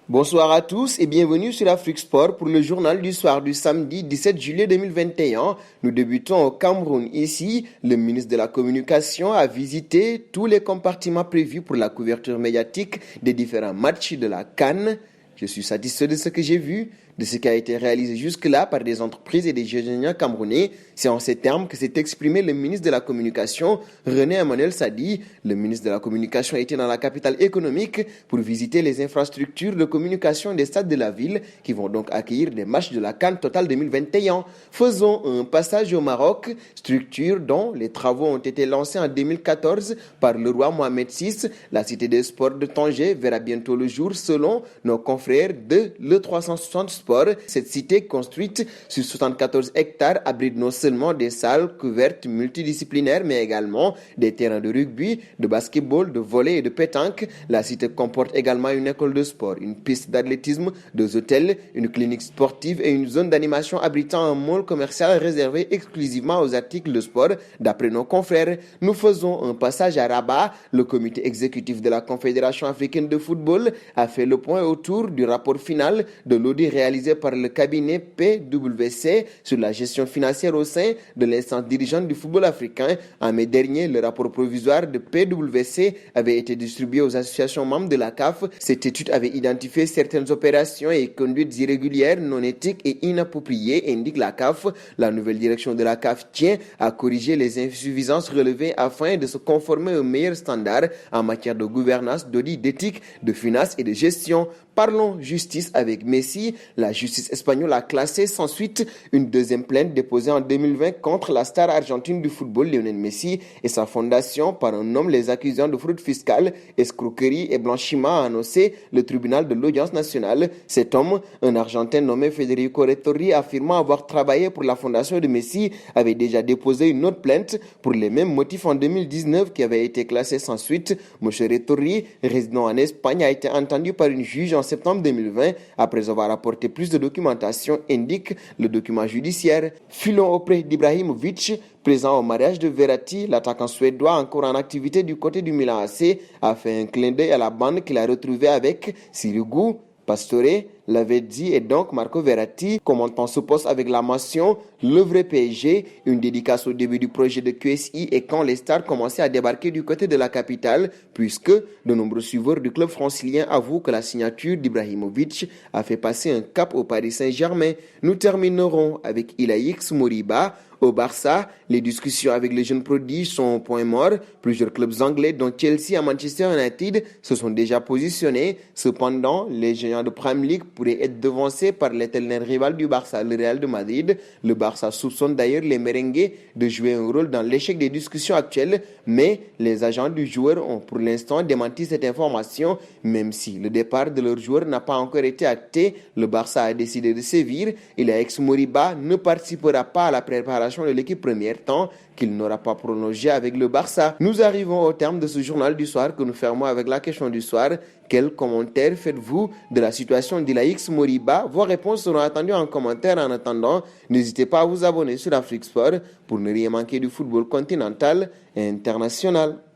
Bonsoir à tous et bienvenue sur Afrique Sport pour le journal du soir du samedi 17 juillet 2021. Nous débutons au Cameroun. Ici, le ministre de la Communication a visité tous les compartiments prévus pour la couverture médiatique des différents matchs de la CAN. Je suis satisfait de ce que j'ai vu, de ce qui a été réalisé jusque-là par des entreprises et des ingénieurs camerounais. C'est en ces termes que s'est exprimé le ministre de la Communication, René Emmanuel Sadi. Le ministre de la Communication était dans la capitale économique pour visiter les infrastructures de communication des stades de la ville qui vont donc accueillir des matchs de la CAN Total 2021. Faisons un passage au Maroc, structure dont les travaux ont été lancés en 2014 par le roi Mohamed VI. La cité des sports de Tanger verra bientôt le jour selon nos confrères de l'E360 Sport. Cette cité construite sur 74 hectares abrite non seulement des salles couvertes multidisciplinaires mais également des terrains de rugby, de basketball, de volley et de pétanque. La cité comporte également une école de sport, une piste d'athlétisme, deux hôtels, une clinique sportive et une zone d'animation abritant un mall commercial réservé exclusivement aux articles de sport. D'après nos confrères, nous faisons un passage à Rabat. Le comité exécutif de la Confédération africaine de football a fait le point autour du rapport final de l'audit réalisé par le cabinet PwC sur la gestion financière au sein de l'instance dirigeante du football africain. En mai dernier, le rapport provisoire de PwC avait été distribué aux associations membres de la CAF. Cette étude avait identifié certaines opérations et conduites irrégulières, non éthiques et inappropriées, indique la CAF. La nouvelle direction de la CAF tient à corriger les insuffisances relevées afin de se conformer aux meilleurs standards en matière de gouvernance, d'audit, d'éthique, de finance et de gestion. Parlons justice avec Messi. La justice espagnole a classé sans suite une deuxième plainte déposée en 2020 contre la star argentine du football Lionel Messi et sa fondation par un homme les accusant de fraude fiscale, escroquerie et blanchiment, a annoncé le tribunal de l'audience nationale. Cet homme, un Argentin nommé Federico Rettori, affirmant avoir travaillé pour la fondation de Messi, avait déjà déposé une autre plainte pour les mêmes motifs en 2019 qui avait été classée sans suite. M. Rettori, résident en Espagne, a été entendu par une juge en septembre 2020 après avoir apporté plus de documentation, indique le document judiciaire. Filons auprès d'Ibrahimovic, présent au mariage de Verratti. L'attaquant suédois encore en activité du côté du Milan AC a fait un clin d'œil à la bande qu'il a retrouvée avec Sirigu, Pastore, Lavezzi et donc Marco Verratti, commentant ce poste avec la mention Le vrai PSG, une dédicace au début du projet de QSI et quand les stars commençaient à débarquer du côté de la capitale, puisque de nombreux suiveurs du club francilien avouent que la signature d'Ibrahimovic a fait passer un cap au Paris Saint-Germain. Nous terminerons avec Ilaix Moriba. Au Barça, les discussions avec les jeunes prodiges sont au point mort. Plusieurs clubs anglais, dont Chelsea et Manchester United, se sont déjà positionnés. Cependant, les géants de Premier League pourraient être devancés par l'éternel rival du Barça, le Real de Madrid. Le Barça soupçonne d'ailleurs les merengues de jouer un rôle dans l'échec des discussions actuelles, mais les agents du joueur ont pour l'instant démenti cette information. Même si le départ de leur joueur n'a pas encore été acté, le Barça a décidé de sévir. Ilaix Moriba ne participera pas à la préparation de l'équipe première tant qu'il n'aura pas prolongé avec le Barça. Nous arrivons au terme de ce journal du soir que nous fermons avec la question du soir. Quels commentaires faites-vous de la situation d'Ilaix Moriba? Vos réponses seront attendues en commentaire. En attendant, n'hésitez pas à vous abonner sur Afrique Sport pour ne rien manquer du football continental et international.